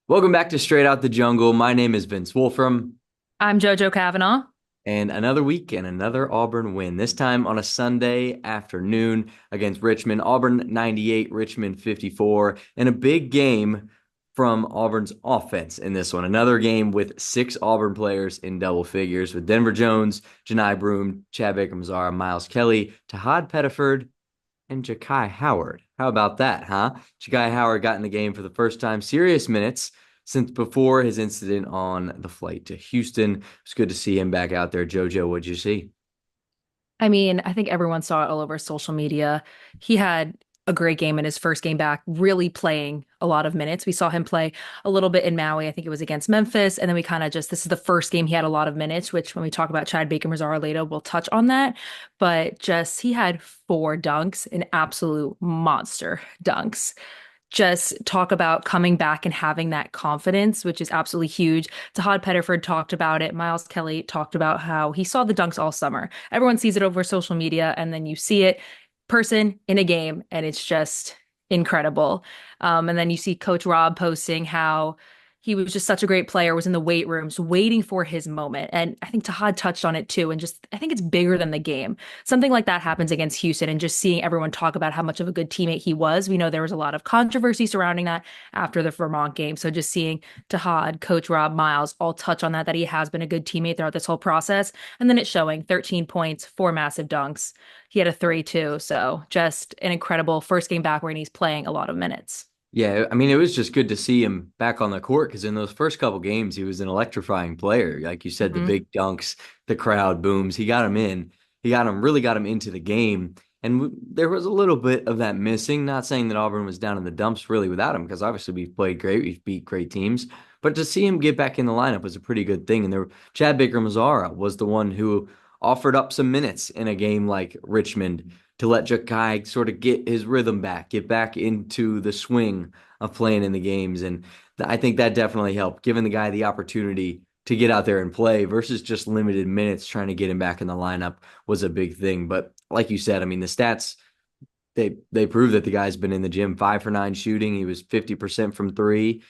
Welcome back to Straight Out the Jungle. My name is Vince Wolfram, I'm Jojo Cavanagh. and another week and another Auburn win. This time on a Sunday afternoon against Richmond. Auburn 98, Richmond 54, and a big game from Auburn's offense in this one. Another game with six Auburn players in double figures with Denver Jones, Janai Broome, Chad Baker-Mazara, Miles Kelly, Tahaad Pettiford, and Jahki Howard. How about that, huh? Jahki Howard got in the game for the first time, serious minutes since before his incident on the flight to Houston. It's good to see him back out there. JoJo, what'd you see? I mean, I think everyone saw it all over social media. He had a great game in his first game back, really playing a lot of minutes. We saw him play a little bit in Maui. I think it was against Memphis. And then we kind of just, this is the first game he had a lot of minutes, which when we talk about Chad Baker-Mazara later, we'll touch on that. But just, he had four dunks, an absolute monster dunks. Just talk about coming back and having that confidence, which is absolutely huge. Tahaad Pettiford talked about it. Miles Kelly talked about how he saw the dunks all summer. Everyone sees it over social media, and then you see it person in a game, and it's just incredible. And then you see Coach Rob posting how he was just such a great player, was in the weight rooms waiting for his moment. And I think Tahaad touched on it too. And just, I think it's bigger than the game. Something like that happens against Houston, and just seeing everyone talk about how much of a good teammate he was. We know there was a lot of controversy surrounding that after the Vermont game. So just seeing Tahaad, Coach Rob, Miles all touch on that he has been a good teammate throughout this whole process. And then it's showing 13 points, four massive dunks. He had a three too. So just an incredible first game back where he's playing a lot of minutes. Yeah, I mean, it was just good to see him back on the court because in those first couple games, he was an electrifying player. Like you said, the Mhm. big dunks, the crowd booms. He got him in. Really got him into the game. And there was a little bit of that missing. Not saying that Auburn was down in the dumps really without him, because obviously we've played great. We've beat great teams. But to see him get back in the lineup was a pretty good thing. And Chad Baker-Mazara was the one who offered up some minutes in a game like Richmond to let Jahki sort of get his rhythm back, get back into the swing of playing in the games. And I think that definitely helped, giving the guy the opportunity to get out there and play versus just limited minutes. Trying to get him back in the lineup was a big thing. But like you said, I mean, the stats, they prove that the guy's been in the gym. 5 for 9 shooting. He was 50% from three,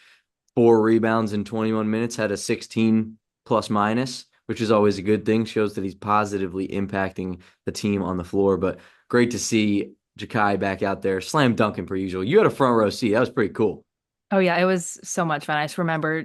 4 rebounds in 21 minutes, had a 16 plus minus, which is always a good thing. Shows that he's positively impacting the team on the floor. But great to see Jahki back out there, slam dunking per usual. You had a front row seat. That was pretty cool. Oh yeah, it was so much fun. I just remember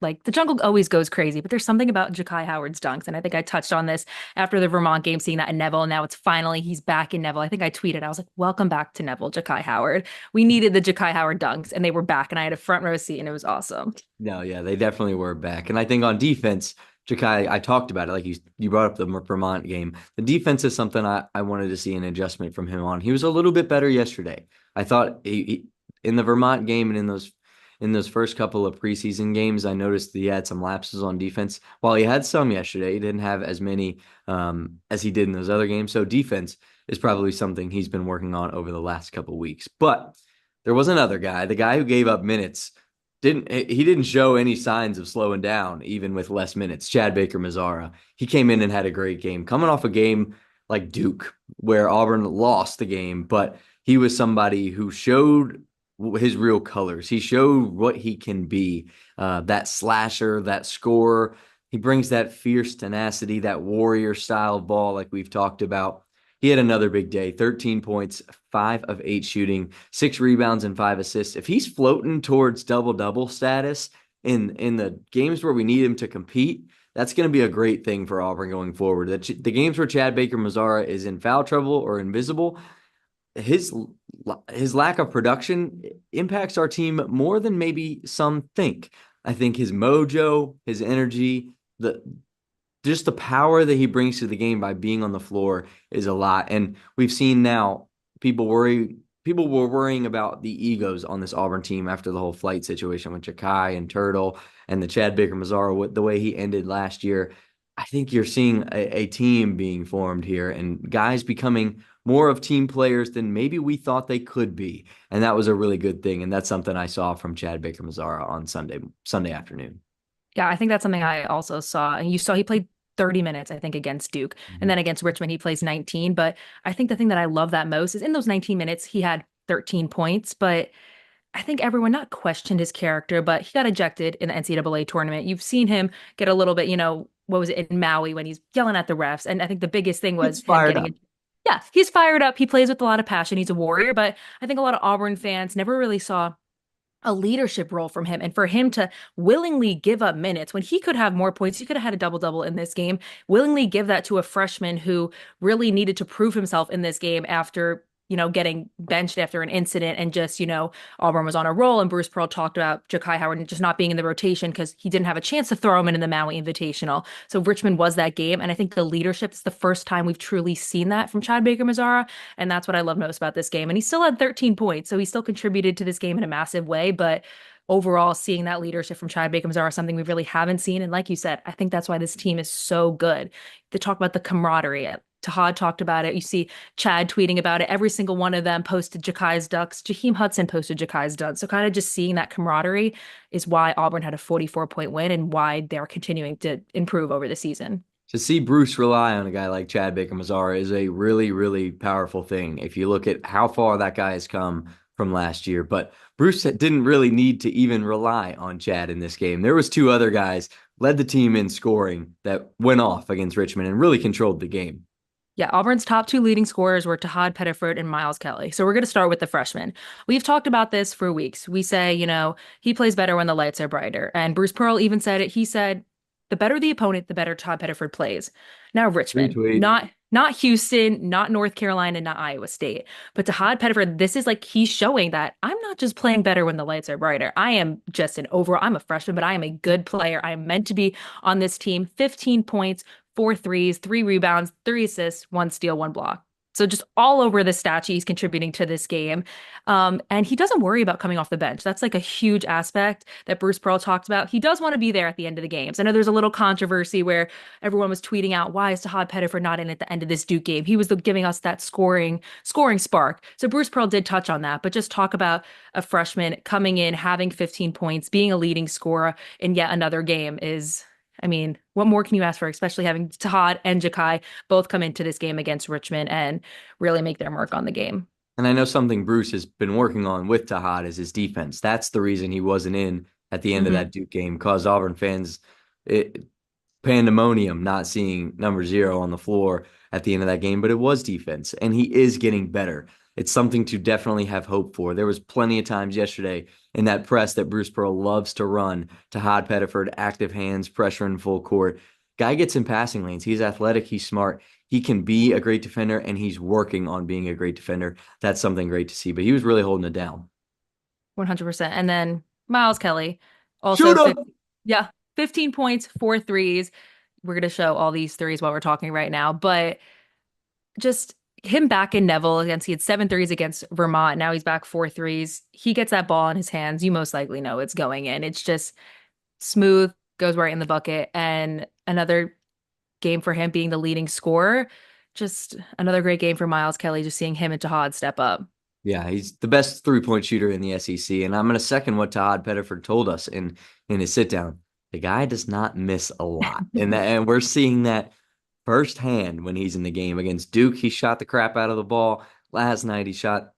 like the jungle always goes crazy, but there's something about Jahki Howard's dunks. And I think I touched on this after the Vermont game, seeing that in Neville. And now it's finally he's back in Neville. I think I tweeted, I was like, welcome back to Neville, Jahki Howard. We needed the Jahki Howard dunks, and they were back. And I had a front row seat, and it was awesome. No, yeah, they definitely were back. And I think on defense, Jahki, I talked about it. Like you brought up the Vermont game. The defense is something I wanted to see an adjustment from him on. He was a little bit better yesterday. I thought in the Vermont game and in those first couple of preseason games, I noticed that he had some lapses on defense. While he had some yesterday, he didn't have as many as he did in those other games. So defense is probably something he's been working on over the last couple of weeks. But there was another guy, the guy who gave up minutes didn't show any signs of slowing down even with less minutes. Chad Baker-Mazara, he came in and had a great game, coming off a game like Duke where Auburn lost the game, but he was somebody who showed his real colors. He showed what he can be, that slasher, that scorer. He brings that fierce tenacity, that warrior style ball like we've talked about. He had another big day, 13 points, 5 of 8 shooting, 6 rebounds, and 5 assists. If he's floating towards double-double status in the games where we need him to compete, that's going to be a great thing for Auburn going forward. The games where Chad Baker-Mazara is in foul trouble or invisible, his his lack of production impacts our team more than maybe some think. I think his mojo, his energy, the just the power that he brings to the game by being on the floor is a lot. And we've seen now people worry people were worrying about the egos on this Auburn team after the whole flight situation with Jahki and Turtle and the Chad Baker-Mazara, the way he ended last year. I think you're seeing a team being formed here and guys becoming more of team players than maybe we thought they could be. And that was a really good thing. And that's something I saw from Chad Baker-Mazara on Sunday afternoon. Yeah, I think that's something I also saw. And you saw he played 30 minutes, I think, against Duke. And then against Richmond, he plays 19. But I think the thing that I love that most is in those 19 minutes, he had 13 points. But I think everyone not questioned his character, but he got ejected in the NCAA tournament. You've seen him get a little bit, what was it in Maui when he's yelling at the refs? And I think the biggest thing It's was him fired getting up. it. Yeah, he's fired up. He plays with a lot of passion. He's a warrior, but I think a lot of Auburn fans never really saw a leadership role from him. And for him to willingly give up minutes when he could have more points, he could have had a double-double in this game, willingly give that to a freshman who really needed to prove himself in this game after, getting benched after an incident and just, Auburn was on a roll. And Bruce Pearl talked about Jahki Howard just not being in the rotation because he didn't have a chance to throw him in the Maui Invitational. So Richmond was that game. And I think the leadership is the first time we've truly seen that from Chad Baker-Mazara. And that's what I love most about this game. And he still had 13 points, so he still contributed to this game in a massive way. But overall, seeing that leadership from Chad Baker-Mazara is something we really haven't seen. And like you said, I think that's why this team is so good. They talk about the camaraderie. Tahaad talked about it. You see Chad tweeting about it. Every single one of them posted Jakai's ducks. Jaheim Hudson posted Jakai's ducks. So kind of just seeing that camaraderie is why Auburn had a 44-point win and why they're continuing to improve over the season. To see Bruce rely on a guy like Chad Baker-Mazara is a really, really powerful thing. If you look at how far that guy has come from last year, but Bruce didn't really need to even rely on Chad in this game. There was two other guys led the team in scoring that went off against Richmond and really controlled the game. Yeah, Auburn's top two leading scorers were Tahaad, Pettiford, and Miles Kelly. So we're going to start with the freshmen. We've talked about this for weeks. We say, he plays better when the lights are brighter. And Bruce Pearl even said it. He said, the better the opponent, the better Todd Pettiford plays. Now Richmond, Retweet. not Houston, not North Carolina, not Iowa State, but Tahaad Pettiford. This is like he's showing that I'm not just playing better when the lights are brighter. I am just an overall. I'm a freshman, but I am a good player. I am meant to be on this team. 15 points, four threes, three rebounds, three assists, one steal, one block. So just all over the stat sheet, he's contributing to this game. And he doesn't worry about coming off the bench. That's like a huge aspect that Bruce Pearl talked about. He does want to be there at the end of the games. I know there's a little controversy where everyone was tweeting out, why is Tahaad Pettiford not in at the end of this Duke game? He was giving us that scoring spark. So Bruce Pearl did touch on that, but just talk about a freshman coming in, having 15 points, being a leading scorer in yet another game is, I mean, what more can you ask for, especially having Tahaad and Jahki both come into this game against Richmond and really make their mark on the game? And I know something Bruce has been working on with Tahaad is his defense. That's the reason he wasn't in at the end of Hmm. that Duke game, caused Auburn fans pandemonium not seeing number 0 on the floor at the end of that game, but it was defense, and he is getting better. It's something to definitely have hope for. There was plenty of times yesterday in that press that Bruce Pearl loves to run. Tahaad Pettiford, active hands, pressure in full court. Guy gets in passing lanes. He's athletic. He's smart. He can be a great defender, and he's working on being a great defender. That's something great to see, but he was really holding it down. 100%. And then Miles Kelly, also Shoot 50, up! yeah, 15 points, four threes. We're going to show all these threes while we're talking right now, but just him back in Neville against, he had seven threes against Vermont. Now he's back four threes. He gets that ball in his hands. You most likely know it's going in. It's just smooth, goes right in the bucket. And another game for him being the leading scorer. Just another great game for Miles Kelly, just seeing him and Tahaad step up. Yeah, he's the best three-point shooter in the SEC. And I'm going to second what Todd Pettiford told us in his sit down. The guy does not miss a lot. And we're seeing that firsthand when he's in the game against Duke. He shot the crap out of the ball. Last night he shot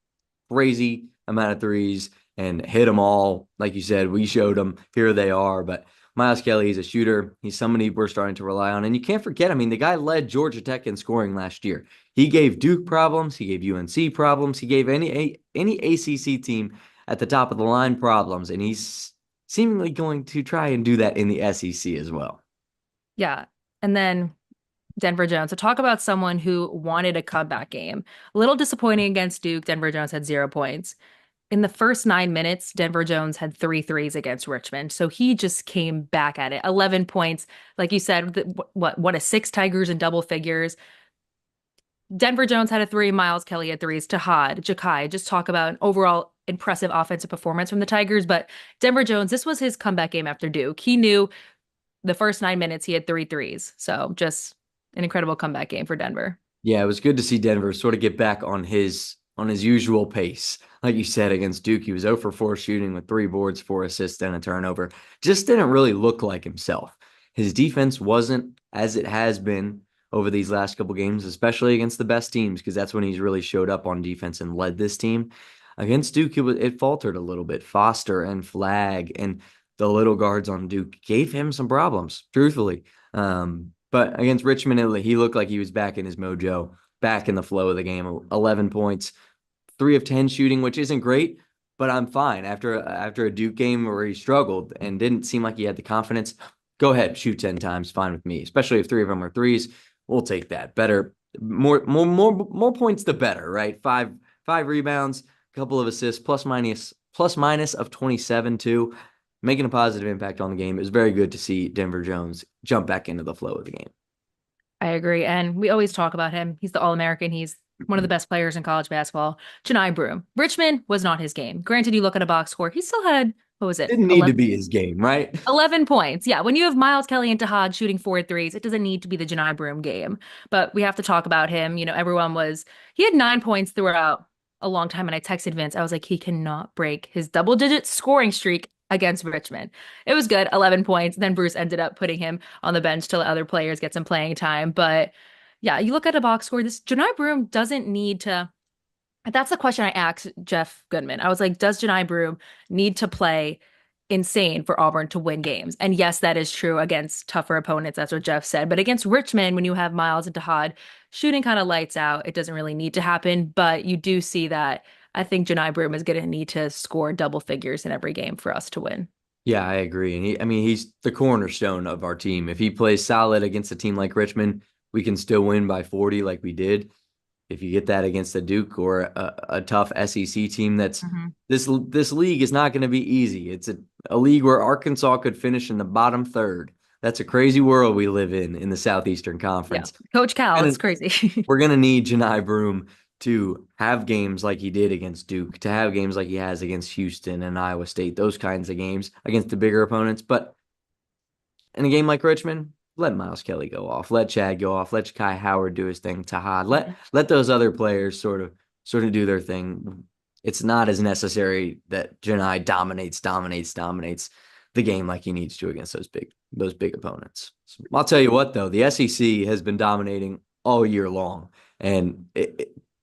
crazy amount of threes and hit them all. Like you said, we showed them. Here they are. But Miles Kelly, he's a shooter. He's somebody we're starting to rely on. And you can't forget, I mean, the guy led Georgia Tech in scoring last year. He gave Duke problems. He gave UNC problems. He gave any ACC team at the top of the line problems. And he's seemingly going to try and do that in the SEC as well. Yeah. And then Denver Jones. So talk about someone who wanted a comeback game. A little disappointing against Duke. Denver Jones had 0 points. In the first 9 minutes, Denver Jones had three threes against Richmond. So he just came back at it. 11 points. Like you said, what a six Tigers in double figures. Denver Jones had a three. Miles Kelly had threes. Tahaad, Jahki. Just talk about an overall impressive offensive performance from the Tigers. But Denver Jones, this was his comeback game after Duke. He knew the first 9 minutes he had three threes. So just an incredible comeback game for Denver. Yeah, it was good to see Denver sort of get back on his usual pace. Like you said, against Duke, he was 0 for 4 shooting with 3 boards, 4 assists, and a turnover. Just didn't really look like himself. His defense wasn't as it has been over these last couple games, especially against the best teams, because that's when he's really showed up on defense and led this team. Against Duke, it faltered a little bit. Foster and Flag and the little guards on Duke gave him some problems, truthfully. But against Richmond, he looked like he was back in his mojo, back in the flow of the game. 11 points, 3 of 10 shooting, which isn't great, but I'm fine after a Duke game where he struggled and didn't seem like he had the confidence. Go ahead, shoot 10 times, fine with me. Especially if 3 of them are threes, we'll take that. Better, more points the better, right? Five rebounds, a couple of assists, plus minus of 27 too, making a positive impact on the game. It was very good to see Denver Jones jump back into the flow of the game. I agree. And we always talk about him. He's the All-American. He's one of the best players in college basketball. Chennai Broom. Richmond was not his game. Granted, you look at a box score, he still had, what was it? Didn't need to be his game, right? 11 points. Yeah, when you have Miles Kelly and Tahaad shooting 4 threes, it doesn't need to be the Janai Broom game. But we have to talk about him. He had 9 points throughout a long time. And I texted Vince, I was like, he cannot break his double-digit scoring streak against Richmond. It was good, 11 points. Then Bruce ended up putting him on the bench to let other players get some playing time. But yeah, you look at a box score, this Janai Broom doesn't need to. That's the question I asked Jeff Goodman. I was like, does Janai Broom need to play insane for Auburn to win games? And yes, that is true against tougher opponents. That's what Jeff said. But against Richmond, when you have Miles and Tahaad shooting kind of lights out, it doesn't really need to happen. But you do see that I think Janai Broom is going to need to score double figures in every game for us to win. Yeah, I agree. And he's the cornerstone of our team. If he plays solid against a team like Richmond, we can still win by 40 like we did. If you get that against a Duke or a tough SEC team, this league is not going to be easy. It's a league where Arkansas could finish in the bottom third. That's a crazy world we live in the Southeastern Yeah. Conference. Coach Cal, And it's crazy. we're going to need Janai Broom to have games like he did against Duke, to have games like he has against Houston and Iowa State, those kinds of games against the bigger opponents. But in a game like Richmond, let Miles Kelly go off, let Chad go off, let Jahki Howard do his thing, Tahaad, let those other players sort of do their thing. It's not as necessary that Janai dominates the game like he needs to against those big opponents. So I'll tell you what, though, the SEC has been dominating all year long, and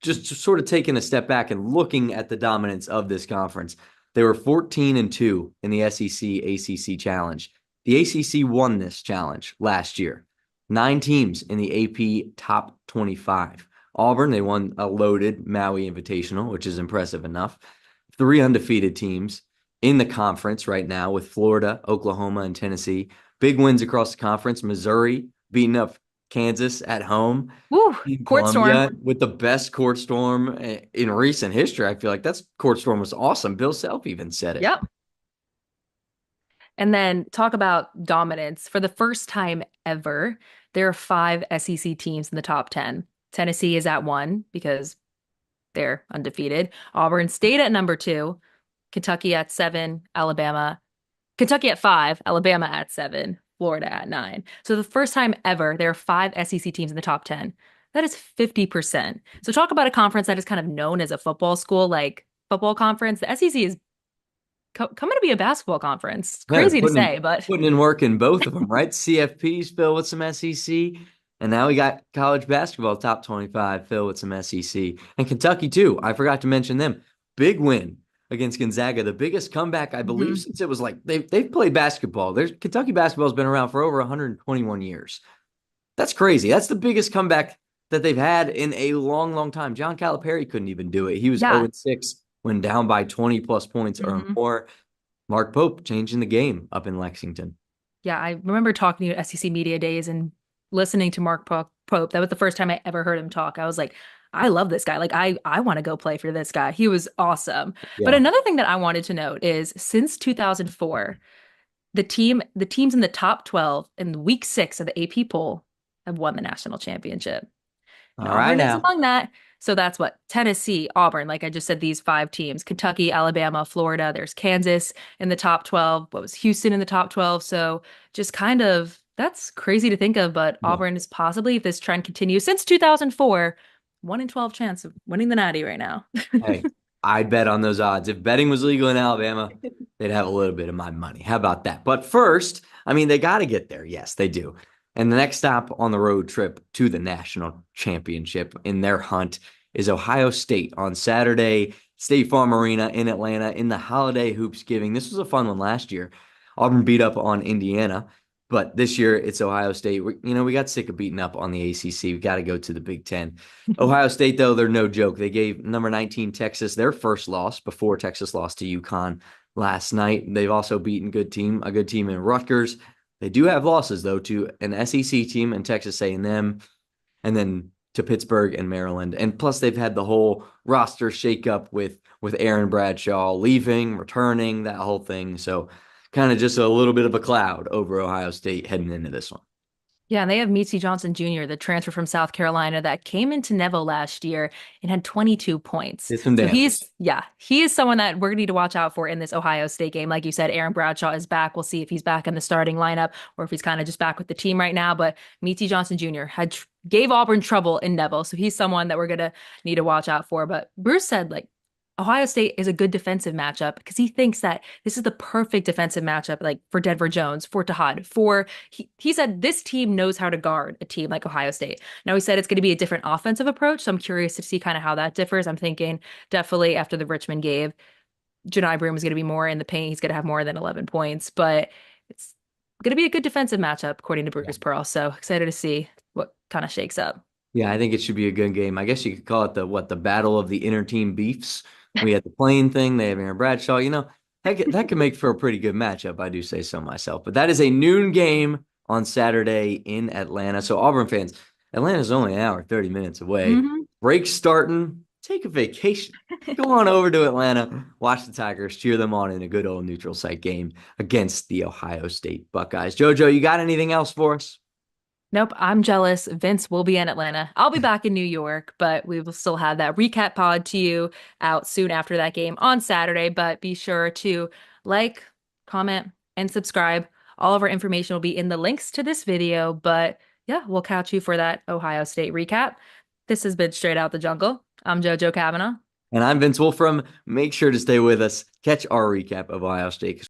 just sort of taking a step back and looking at the dominance of this conference. They were 14-2 in the SEC ACC Challenge. The ACC won this challenge last year. 9 teams in the AP top 25. Auburn, they won a loaded Maui Invitational, which is impressive enough. 3 undefeated teams in the conference right now with Florida, Oklahoma, and Tennessee. Big wins across the conference. Missouri beating up Kansas at home. Woo, court Columbia storm. with the best court storm in recent history. I feel like that's court storm was awesome. Bill Self even said it. Yep. And then talk about dominance. For the first time ever, there are 5 SEC teams in the top 10. Tennessee is at 1 because they're undefeated. Auburn stayed at number 2. Kentucky at 7. Kentucky at 5. Alabama at 7. Florida at 9. So the first time ever, there are 5 SEC teams in the top 10. That is 50%. So talk about a conference that is kind of known as a football school, like football conference. The SEC is coming to be a basketball conference. Crazy to say, but putting in work in both of them, right? CFP's filled with some SEC, and now we got college basketball top 25 filled with some SEC, and Kentucky too. I forgot to mention them. Big win against Gonzaga, the biggest comeback I believe since it was like they've played basketball. Kentucky basketball has been around for over 121 years. That's crazy. That's the biggest comeback that they've had in a long, long time. John Calipari couldn't even do it. He was 0-6 when down by 20 plus points or more. Mark Pope changing the game up in Lexington. Yeah, I remember talking to you at SEC Media Days and listening to Mark Pope. That was the first time I ever heard him talk. I was like, I love this guy. Like, I want to go play for this guy. He was awesome. Yeah. But another thing that I wanted to note is since 2004, the teams in the top 12 in week 6 of the AP poll have won the national championship. All right, now among that. So that's what Tennessee, Auburn, like I just said, these 5 teams, Kentucky, Alabama, Florida, there's Kansas in the top 12. What was Houston in the top 12? So just kind of, that's crazy to think of, but Auburn is possibly, if this trend continues since 2004, 1 in 12 chance of winning the Natty right now. Hey, I'd bet on those odds. If betting was legal in Alabama, they'd have a little bit of my money. How about that? But first, I mean, they got to get there. Yes, they do. And the next stop on the road trip to the national championship in their hunt is Ohio State on Saturday State Farm Arena in Atlanta in the Holiday Hoopsgiving. This was a fun one last year. Auburn beat up on Indiana, but this year it's Ohio State. We got sick of beating up on the ACC. We got to go to the Big Ten. Ohio State, though, they're no joke. They gave number 19 Texas their first loss before Texas lost to UConn last night. They've also beaten a good team in Rutgers. They do have losses, though, to an SEC team and Texas A&M, and then to Pittsburgh and Maryland. And plus, they've had the whole roster shakeup with Aaron Bradshaw leaving, returning, that whole thing. So kind of just a little bit of a cloud over Ohio State heading into this one. Yeah, and they have Meetsy Johnson Jr., the transfer from South Carolina that came into Neville last year and had 22 points. Did some So damage. he is someone that we're going to need to watch out for in this Ohio State game. Like you said, Aaron Bradshaw is back. We'll see if he's back in the starting lineup or if he's kind of just back with the team right now. But Meetsy Johnson Jr. Gave Auburn trouble in Neville. So he's someone that we're going to need to watch out for. But Bruce said, like, Ohio State is a good defensive matchup because he thinks that this is the perfect defensive matchup, like for Denver Jones, for Tahaad, he said this team knows how to guard a team like Ohio State. Now he said it's going to be a different offensive approach, so I'm curious to see kind of how that differs. I'm thinking definitely after the Richmond game, Janai Broome is going to be more in the paint. He's going to have more than 11 points, but it's going to be a good defensive matchup according to Yeah. Bruce Pearl. So excited to see what kind of shakes up. Yeah, I think it should be a good game. I guess you could call it the battle of the inner team beefs. We had the plane thing. They have Aaron Bradshaw. That could make for a pretty good matchup. I do say so myself. But that is a noon game on Saturday in Atlanta. So Auburn fans, Atlanta's only an hour, 30 minutes away. Hmm. Break starting. Take a vacation. Go on over to Atlanta. Watch the Tigers. Cheer them on in a good old neutral site game against the Ohio State Buckeyes. JoJo, you got anything else for us? Nope, I'm jealous. Vince will be in Atlanta. I'll be back in New York, but we will still have that recap pod to you out soon after that game on Saturday. But be sure to like, comment, and subscribe. All of our information will be in the links to this video. But yeah, we'll catch you for that Ohio State recap. This has been Straight Out the Jungle. I'm JoJo Cavanagh. And I'm Vince Wolfram. Make sure to stay with us. Catch our recap of Ohio State